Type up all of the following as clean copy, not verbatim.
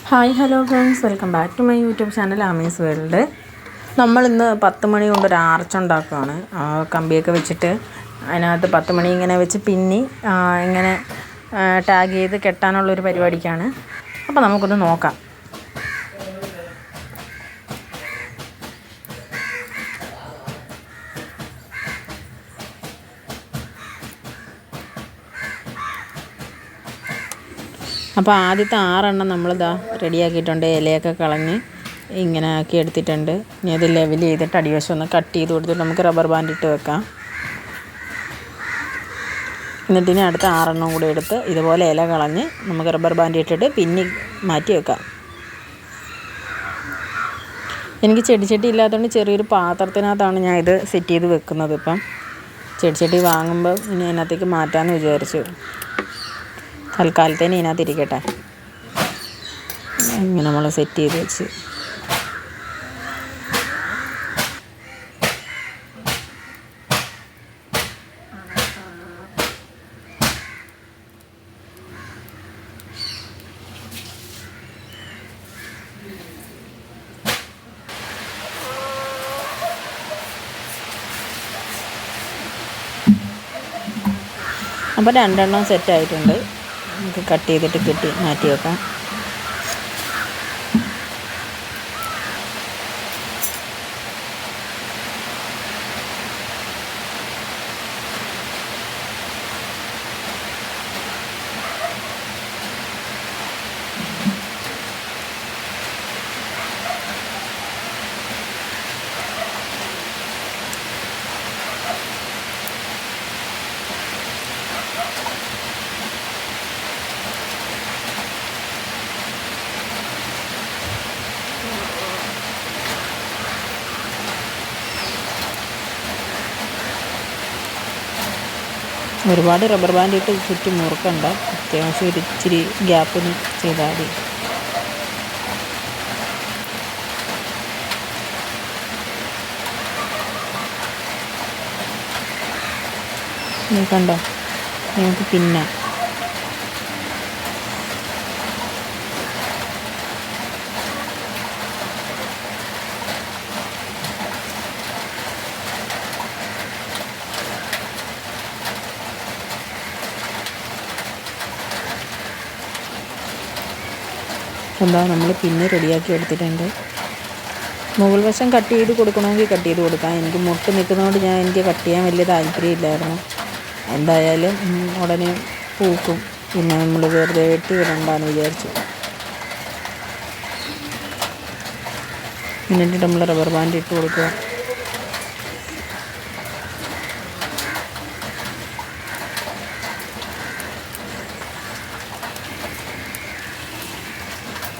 Hi hello friends, welcome back to my YouTube channel Ami's world. നമ്മളിന്ന് 10 മണി കൊണ്ടൊരു arch ഉണ്ടാക്കുകയാണ്. കമ്പിയൊക്കെ വെച്ചിട്ട് അതിനകത്ത് 10 മണി ഇങ്ങനെ വെച്ച് പിന്നി ഇങ്ങനെ ടാഗ് ചെയ്ത് കെട്ടാനുള്ളൊരു പരിപാടിക്കാണ്. അപ്പോൾ നമുക്കൊന്ന് നോക്കാം. അപ്പോൾ ആദ്യത്തെ 6 എണ്ണം നമ്മളിതാ റെഡിയാക്കിയിട്ടുണ്ട്. ഇലയൊക്കെ കളഞ്ഞ് ഇങ്ങനെ ആക്കി എടുത്തിട്ടുണ്ട്. ഇനി അത് ലെവൽ ചെയ്തിട്ട് അടിവശം ഒന്ന് കട്ട് ചെയ്ത് കൊടുത്തിട്ട് നമുക്ക് റബ്ബർ ബാൻഡ് ഇട്ട് വെക്കാം. എന്നിട്ട് ഇനി അടുത്ത 6 എണ്ണം കൂടി എടുത്ത് ഇതുപോലെ ഇല കളഞ്ഞ് നമുക്ക് റബ്ബർ ബാൻഡ് ഇട്ടിട്ട് പിന്നി മാറ്റി വെക്കാം. എനിക്ക് ചെടിച്ചട്ടി ഇല്ലാത്തതുകൊണ്ട് ചെറിയൊരു പാത്രത്തിനകത്താണ് ഞാൻ ഇത് സെറ്റ് ചെയ്ത് വെക്കുന്നത്. ഇപ്പം ചെടിച്ചട്ടി വാങ്ങുമ്പോൾ ഇനി അതിനകത്തേക്ക് മാറ്റാമെന്ന് വിചാരിച്ചു. തൽക്കാലത്തേന് ഇതിനകത്ത് ഇരിക്കട്ടെ. ഇങ്ങനെ നമ്മൾ സെറ്റ് ചെയ്ത് വെച്ച് അപ്പോൾ 2 എണ്ണം സെറ്റായിട്ടുണ്ട്. നമുക്ക് കട്ട് ചെയ്തിട്ട് കെട്ടി മാറ്റി വെക്കാം. ഒരുപാട് റബ്ബർ ബാൻഡ് ഇട്ട് ചുറ്റും മുറുക്കണ്ട, അത്യാവശ്യം ഒരു ഇച്ചിരി ഗ്യാപ്പിന് ചെയ്താൽ മതി. കണ്ടോ, നമുക്ക് പിന്നെ എന്താ നമ്മൾ പിന്നെ റെഡിയാക്കി എടുത്തിട്ടുണ്ട്. മുകൾ വശം കട്ട് ചെയ്ത് കൊടുക്കണമെങ്കിൽ കട്ട് ചെയ്ത് കൊടുക്കാം. എനിക്ക് മുട്ട് നിൽക്കുന്നതുകൊണ്ട് എനിക്ക് കട്ട് ചെയ്യാൻ വലിയ താല്പര്യമില്ലായിരുന്നു. എന്തായാലും ഉടനെ പൂക്കും, പിന്നെ നമ്മൾ വെറുതെ വെട്ടി വിടണ്ടെന്ന് വിചാരിച്ചു. എന്നിട്ട് നമ്മൾ റബ്ബർ ബാൻഡ് ഇട്ട് കൊടുക്കുക.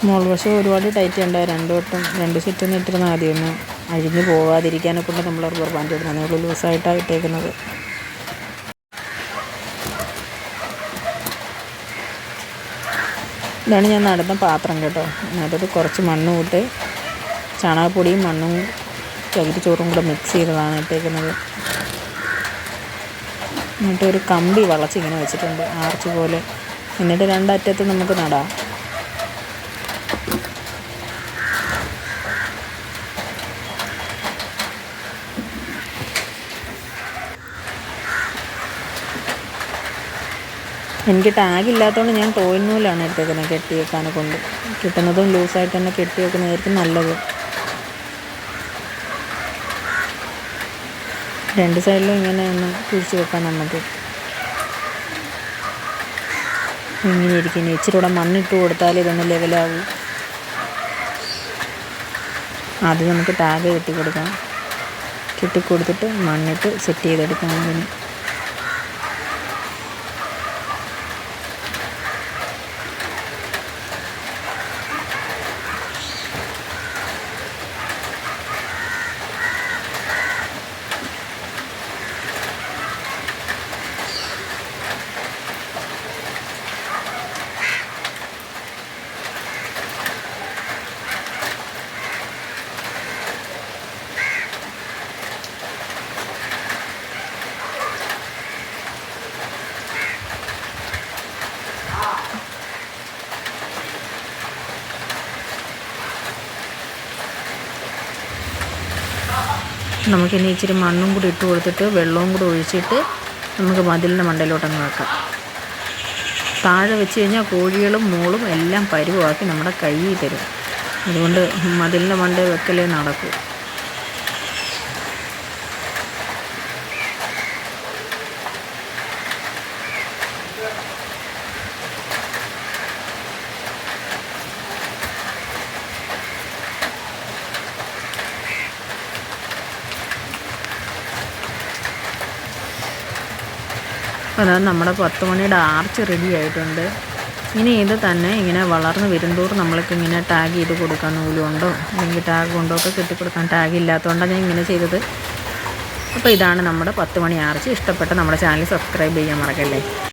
മുകൾവശം ഒരുപാട് ടൈറ്റ് ഉണ്ടായി. 2 സെറ്റൊന്നും ഇട്ടിരുന്നാൽ ആദ്യമൊന്ന് അഴിഞ്ഞ് പോകാതിരിക്കാനെ കൊണ്ട് നമ്മൾ റബ്ബർ ബാൻഡ് ഇടുന്നത്. നമ്മൾ ലൂസായിട്ടാണ് ഇട്ടേക്കുന്നത്. ഇതാണ് ഞാൻ നടുന്ന പാത്രം കേട്ടോ. അതിനകത്ത് കുറച്ച് മണ്ണ് കൂട്ട്, ചാണകപ്പൊടിയും മണ്ണും ചകിരിച്ചോറും കൂടെ മിക്സ് ചെയ്തതാണ് ഇട്ടേക്കുന്നത്. എന്നിട്ട് ഒരു കമ്പി വളച്ചിങ്ങനെ വെച്ചിട്ടുണ്ട്, ആർച്ച് പോലെ. എന്നിട്ട് 2 അറ്റത്ത് നമുക്ക് നടാം. എനിക്ക് ടാഗ് ഇല്ലാത്തതുകൊണ്ട് ഞാൻ ടോയ് നൂലാണ് എടുത്തേക്കുന്നത് കെട്ടി വെക്കാനെ കൊണ്ട്. കിട്ടുന്നതും ലൂസായിട്ട് തന്നെ കെട്ടി വെക്കുന്നതായിരിക്കും നല്ലത്. 2 സൈഡിലും ഇങ്ങനെ ഒന്ന് കുഴിച്ച് വെക്കാം നമുക്ക്. ഇങ്ങനെ ഇരിക്കും. ഇച്ചിരി കൂടെ മണ്ണിട്ട് കൊടുത്താൽ ഇതൊന്ന് ലെവലാവും. ആദ്യം നമുക്ക് ടാഗ് കെട്ടിക്കൊടുക്കാം. കെട്ടിക്കൊടുത്തിട്ട് മണ്ണിട്ട് സെറ്റ് ചെയ്തെടുക്കാം. അതിന് നമുക്കിനി ഇച്ചിരി മണ്ണും കൂടി ഇട്ട് കൊടുത്തിട്ട് വെള്ളവും കൂടി ഒഴിച്ചിട്ട് നമുക്ക് മതിലിൻ്റെ മണ്ടയിലോട്ടങ്ങ് വെക്കാം. താഴെ വെച്ച് കഴിഞ്ഞാൽ കോഴികളും മോളും എല്ലാം പരുവാക്കി നമ്മുടെ കയ്യിൽ തരും. അതുകൊണ്ട് മതിലിൻ്റെ മണ്ടയിൽ വെക്കലേ നടക്കൂ. അതാണ് നമ്മുടെ 10 മണിയുടെ ആർച്ച് റെഡി ആയിട്ടുണ്ട്. ഇനി ഇത് തന്നെ ഇങ്ങനെ വളർന്ന് വരുന്തോറും നമ്മൾക്ക് ഇങ്ങനെ ടാഗ് ചെയ്ത് കൊടുക്കാൻ നൂലുകൊണ്ടോ അല്ലെങ്കിൽ ടാഗ് കൊണ്ടോ ഒക്കെ കെട്ടിക്കൊടുക്കാൻ. ടാഗ് ഇല്ലാത്തതുകൊണ്ടാണ് ഞാൻ ഇങ്ങനെ ചെയ്തത്. അപ്പോൾ ഇതാണ് നമ്മുടെ 10 മണി ആർച്ച്. ഇഷ്ടപ്പെട്ട നമ്മുടെ ചാനൽ സബ്സ്ക്രൈബ് ചെയ്യാൻ മറക്കല്ലേ.